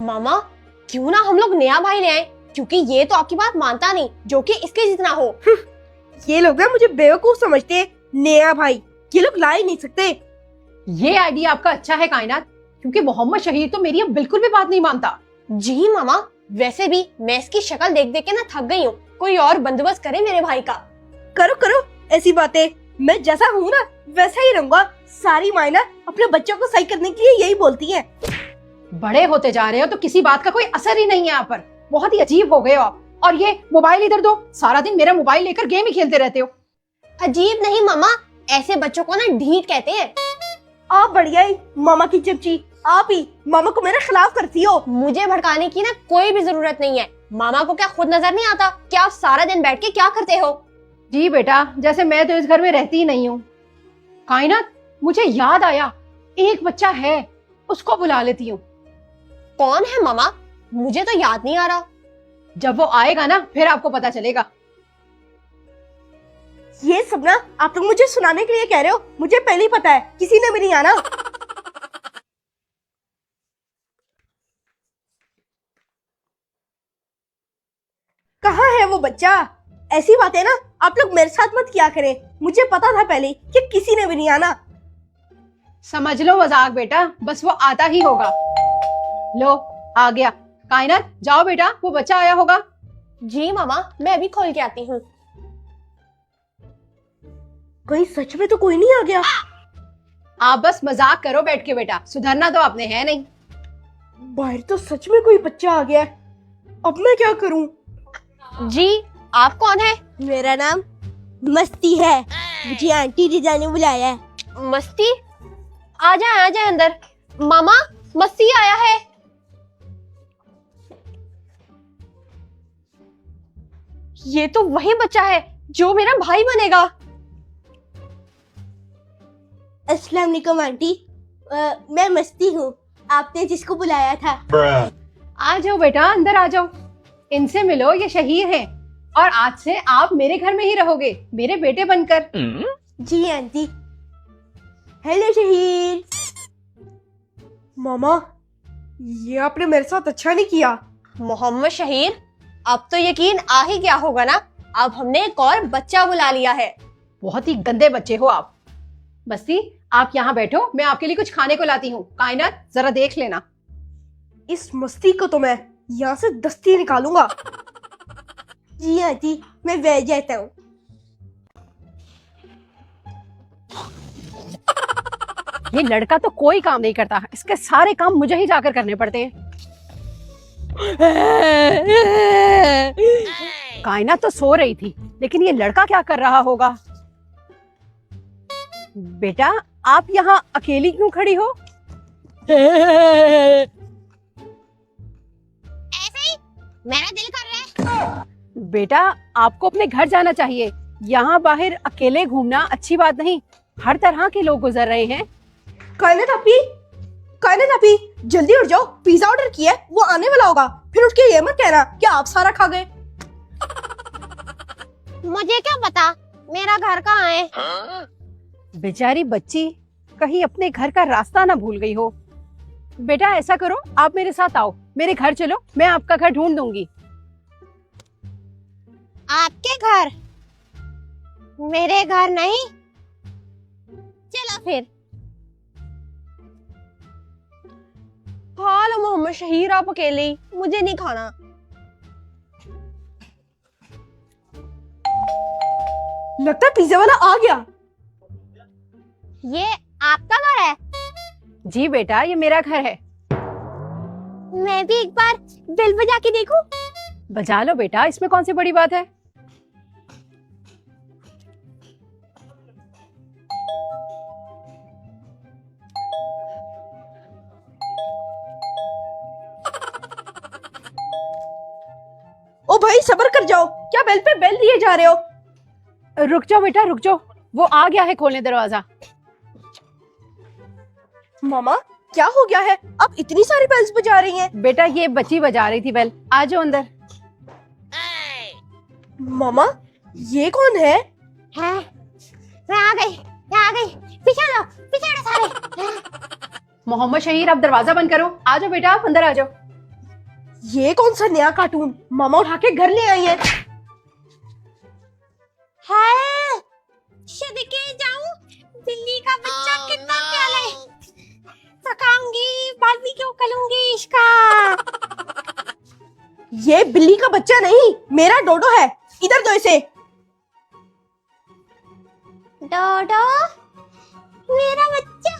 मामा क्यों ना हम लोग नया भाई ले आए, क्योंकि ये तो आपकी बात मानता नहीं जो कि इसके जितना हो। ये लोग ना मुझे बेवकूफ समझते हैं। नया भाई ये लोग ला ही नहीं सकते। ये आइडिया आपका अच्छा है कायनात, क्योंकि मोहम्मद शहीर तो मेरी अब बिल्कुल भी बात नहीं मानता। जी मामा, वैसे भी मैं इसकी शक्ल देख देख के ना थक गई हूँ। कोई और बंदोबस्त करे मेरे भाई का। करो करो ऐसी बातें, मैं जैसा हूँ ना वैसा ही रहूंगा। सारी माँ ना अपने बच्चों को सही करने के लिए यही बोलती है। बड़े होते जा रहे हो तो किसी बात का कोई असर ही नहीं है आप पर। बहुत ही अजीब हो गए हो आप। और ये मोबाइल इधर दो, सारा दिन मेरा मोबाइल लेकर गेम ही खेलते रहते हो। अजीब नहीं मामा, ऐसे बच्चों को ना ढीठ कहते हैं। आप बढ़िया ही मामा की चमची, आप ही मामा को मेरे खिलाफ करती हो। मुझे भड़काने की ना कोई भी जरूरत नहीं है। मामा को क्या खुद नजर नहीं आता कि आप सारा दिन बैठ के क्या करते हो? जी बेटा, जैसे मैं तो इस घर में रहती ही नहीं हूँ। कायनात, मुझे याद आया, एक बच्चा है, उसको बुला लेती हूँ। कौन है मामा? मुझे तो याद नहीं आ रहा। जब वो आएगा ना फिर आपको पता चलेगा। ये सब ना आप लोग मुझे सुनाने के लिए कह रहे हो, मुझे पहले ही पता है किसी ने भी नहीं आना। कहाँ है वो बच्चा? ऐसी बातें ना आप लोग मेरे साथ मत किया करें। मुझे पता था पहले कि किसी ने भी नहीं आना। समझ लो मजाक बेटा, बस वो आता ही होगा। लो आ गया। कायनात जाओ बेटा, वो बच्चा आया होगा। जी मामा, मैं अभी खोल के आती हूँ। कहीं सच में तो कोई नहीं आ गया? आप बस मजाक करो बैठ के बेटा, सुधरना तो आपने है नहीं। बाहर तो सच में कोई बच्चा आ गया है। अब मैं क्या करूं? जी आप कौन है? मेरा नाम मस्ती है, मुझे आंटी रिजा ने बुलाया है। मस्ती? आ जाए अंदर। मामा मस्ती आया है। ये तो वही बच्चा है जो मेरा भाई बनेगा। अस्सलाम वालेकुम आंटी, मैं मस्ती हूँ, आपने जिसको बुलाया था। आ जाओ बेटा, अंदर आ जाओ। इनसे मिलो, ये शहीर हैं और आज से आप मेरे घर में ही रहोगे, मेरे बेटे बनकर। जी आंटी। हेलो शहीर। मामा, ये आपने मेरे साथ अच्छा नहीं किया। मोहम्मद शहीर, अब तो यकीन आ ही गया होगा ना, अब हमने एक और बच्चा बुला लिया है। बहुत ही गंदे बच्चे हो आप। मस्ती, आप यहाँ बैठो, मैं आपके लिए कुछ खाने को लाती हूँ। कायनात जरा देख लेना। इस मस्ती को तो मैं यहाँ से दस्ती निकालूंगा। जी आंटी, मैं बैठ जाता हूँ। ये लड़का तो कोई काम नहीं करता, इसके सारे काम मुझे ही जाकर करने पड़ते हैं। कायनात तो सो रही थी, लेकिन ये लड़का क्या कर रहा होगा? बेटा, आप यहाँ अकेली क्यों खड़ी हो? ऐसे ही मेरा दिल कर रहा है। बेटा, आपको अपने घर जाना चाहिए। यहाँ बाहर अकेले घूमना अच्छी बात नहीं, हर तरह के लोग गुजर रहे हैं। कायनात आपी, जल्दी उठ जाओ, पिज्जा ऑर्डर किया है, वो आने वाला होगा। फिर उठ के ये मत कहना कि आप सारा खा गए। मुझे क्या पता मेरा घर कहाँ है? बेचारी बच्ची कहीं अपने घर का रास्ता ना भूल गई हो। बेटा ऐसा करो, आप मेरे साथ आओ, मेरे घर चलो, मैं आपका घर ढूंढ दूंगी। आपके घर? मेरे घर नहीं। चलो फिर। खा लो मोहम्मद शहीर, आप अकेले ही, मुझे नहीं खाना। लगता है पिज्जा वाला आ गया। ये आपका घर है? जी बेटा, ये मेरा घर है। मैं भी एक बार बिल बजा के देखूं? बजा लो बेटा, इसमें कौन सी बड़ी बात है। ओ भाई सब्र कर जाओ, क्या बेल पे बेल दिए जा रहे हो? रुक जाओ बेटा, रुक जाओ, वो आ गया है खोलने दरवाजा। मामा क्या हो गया है, आप इतनी सारी बेल्स बजा रही हैं? बेटा ये बच्ची बजा रही थी बेल, आ जाओ अंदर। मामा ये कौन है? मैं आ गई, पीछे लो, पीछे हटो सारे। मोहम्मद शहीर, आप दरवाजा बंद करो। आ जाओ बेटा, आप अंदर आ जाओ। ये कौन सा नया कार्टून मामा उठा के घर ले आई है? हाय सदके जाऊं, बिल्ली का बच्चा कितना प्यारा है। पकाऊंगी, बारबेक्यू करूंगी इसका। ये बिल्ली का बच्चा नहीं, मेरा डोडो है। इधर दो इसे। डोडो मेरा बच्चा।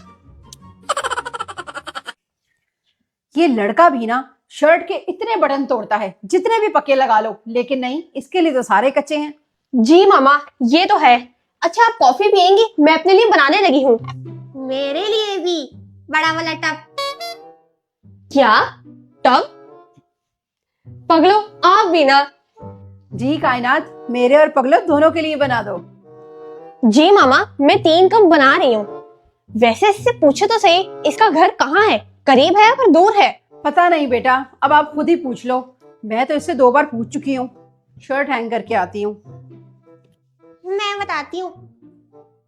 ये लड़का भी ना शर्ट के इतने बटन तोड़ता है, जितने भी पक्के लगा लो, लेकिन नहीं, इसके लिए तो सारे कच्चे हैं। जी मामा ये तो है। अच्छा आप कॉफी पियेंगी? मैं अपने लिए बनाने लगी हूँ। मेरे लिए भी बड़ा वाला टब। क्या टब? पगलो आप भी ना। जी कायनात, मेरे और पगलो दोनों के लिए बना दो। जी मामा मैं 3 कप बना रही हूँ। वैसे इससे पूछो तो सही, इसका घर कहाँ है? करीब है या फिर दूर है? पता नहीं बेटा, अब आप खुद ही पूछ लो। मैं तो इससे 2 बार पूछ चुकी हूँ। शर्ट हैंग करके आती हूँ। मैं बताती हूँ।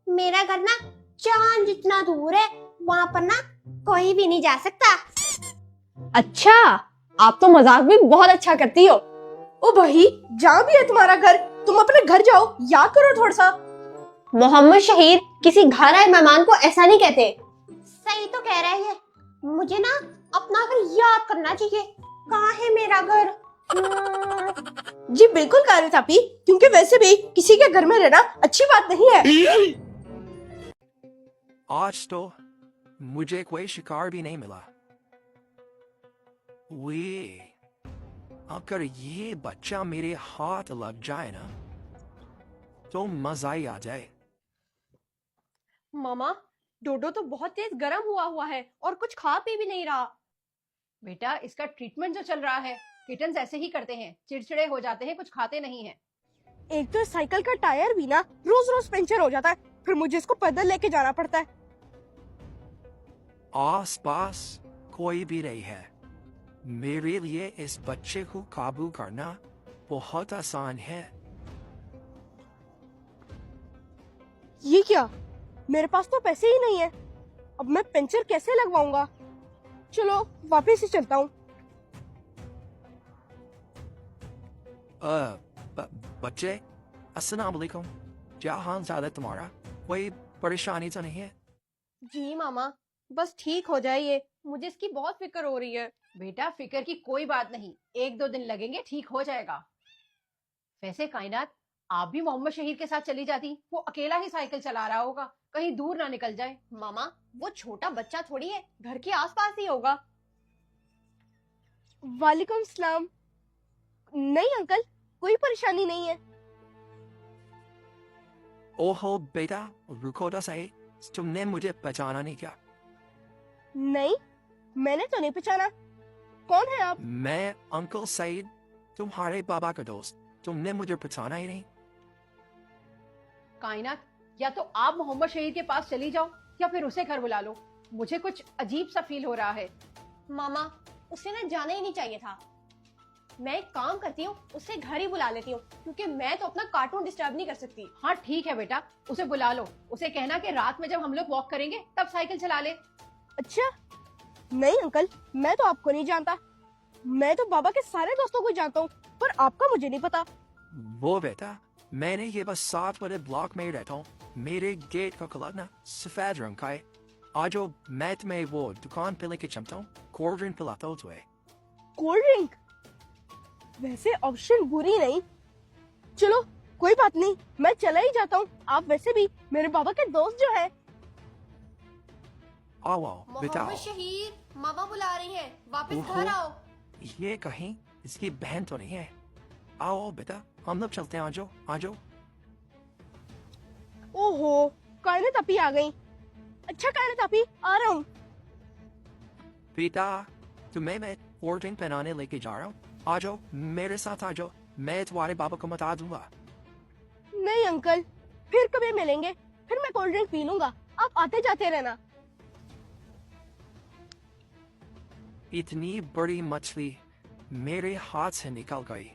मेरा घर ना चांद जितना दूर है, वहाँ पर ना कोई भी नहीं जा सकता। अच्छा आप तो मजाक भी बहुत अच्छा करती हो। ओ भाई, जहाँ भी है तुम्हारा घर, तुम अपने घर जाओ, याद करो थोड़ा सा। मोहम्मद शहीर किसी घर आए मेहमान को ऐसा नहीं कहते। सही तो कह रहे हैं। मुझे ना अपना घर याद करना चाहिए। कहाँ है मेरा घर? जी बिल्कुल कायनात आपी, क्योंकि वैसे भी किसी के घर में रहना अच्छी बात नहीं है। आज तो मुझे कोई शिकार भी नहीं मिला। वे अगर ये बच्चा मेरे हाथ लग जाए ना तो मजा ही आ जाए। मामा डोडो तो बहुत तेज गर्म हुआ है और कुछ खा पी भी नहीं रहा। बेटा इसका ट्रीटमेंट जो चल रहा है, किटन्स ऐसे ही करते हैं, चिड़चिड़े हो जाते हैं, कुछ खाते नहीं हैं। एक तो साइकिल का टायर भी ना रोज रोज पंचर हो जाता है, फिर मुझे इसको पैदल लेके जाना पड़ता है। आस पास कोई भी नहीं है। मेरे लिए इस बच्चे को काबू करना बहुत आसान है। ये क्या? मेरे पास तो पैसे ही नहीं है। अब मैं पंचर कैसे लगवाऊंगा? चलो वापस ही चलता हूँ। बच्चे अस्सलाम वालेकुम। क्या हाल चाल है तुम्हारा? कोई परेशानी तो नहीं है? जी मामा बस ठीक हो जाए ये, मुझे इसकी बहुत फिक्र हो रही है। बेटा फिक्र की कोई बात नहीं, 1-2 दिन लगेंगे, ठीक हो जाएगा। वैसे कायनात, आप भी मोहम्मद शहीर के साथ चली जाती, वो अकेला ही साइकिल चला रहा होगा, कहीं दूर ना निकल जाए। मामा वो छोटा बच्चा थोड़ी है, घर के आसपास ही होगा। वालेकुम सलाम। नहीं अंकल, कोई परेशानी नहीं है। ओहो बेटा, रुको तो सही। तुमने मुझे पहचाना नहीं क्या? नहीं, मैंने तो नहीं पहचाना। कौन है आप? मैं अंकल सईद, तुम्हारे बाबा का दोस्त। तुमने मुझे पहचाना ही नहीं। कायनात, या तो आप मोहम्मद शहीर के पास चली जाओ या फिर उसे घर बुला लो। मुझे कुछ अजीब सा फील हो रहा है। मामा उसे ना जाना ही नहीं चाहिए था। मैं एक काम करती हूँ, उसे घर ही बुला लेती हूँ, क्योंकि मैं तो अपना कार्टून डिस्टर्ब नहीं कर सकती। हाँ ठीक है बेटा, उसे बुला लो। उसे कहना कि रात में जब हम लोग वॉक करेंगे तब साइकिल चला ले। अच्छा, नहीं अंकल, मैं तो आपको नहीं जानता। मैं तो बाबा के सारे दोस्तों को जानता हूँ, पर आपका मुझे नहीं पता। वो बेटा, मैंने ये बस 7 वाले ब्लॉक में ही रहता हूँ। मेरे गेट का कलर ना सफेद रंग का है। आज मैं तुम्हें वो दुकान पे लेके चलता हूँ, कोल्ड ड्रिंक पिलाता हूँ तुम्हें। Cold drink? वैसे ऑप्शन बुरी नहीं। चलो कोई बात नहीं, मैं चला ही जाता हूँ। आप वैसे भी मेरे बाबा के दोस्त जो है। आओ आओ बेटा आओ। शहीर मामा बुला रही हैं, वापस ओहो। घर आओ। ये कहीं इसकी बहन तो नहीं है? आओ आओ बेटा, हम लोग चलते हैं। आजो आजो। ओहो, कायनात आपी आ गई। अच्छा कायनात आपी, आ रहा हूँ। बेटा, तुम्हें मैं कोल्ड ड्रिंक बनाने लेके जा रहा हूँ। आ जाओ मेरे साथ, आ जाओ। मैं तुम्हारे बाबा को बता दूंगा। नहीं अंकल, फिर कभी मिलेंगे, फिर मैं कोल्ड ड्रिंक पी लूंगा। आप आते जाते रहना। इतनी बड़ी मछली मेरे हाथ से निकल गई।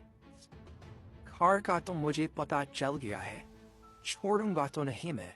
घर का तो मुझे पता चल गया है, छोड़ूंगा तो नहीं मैं।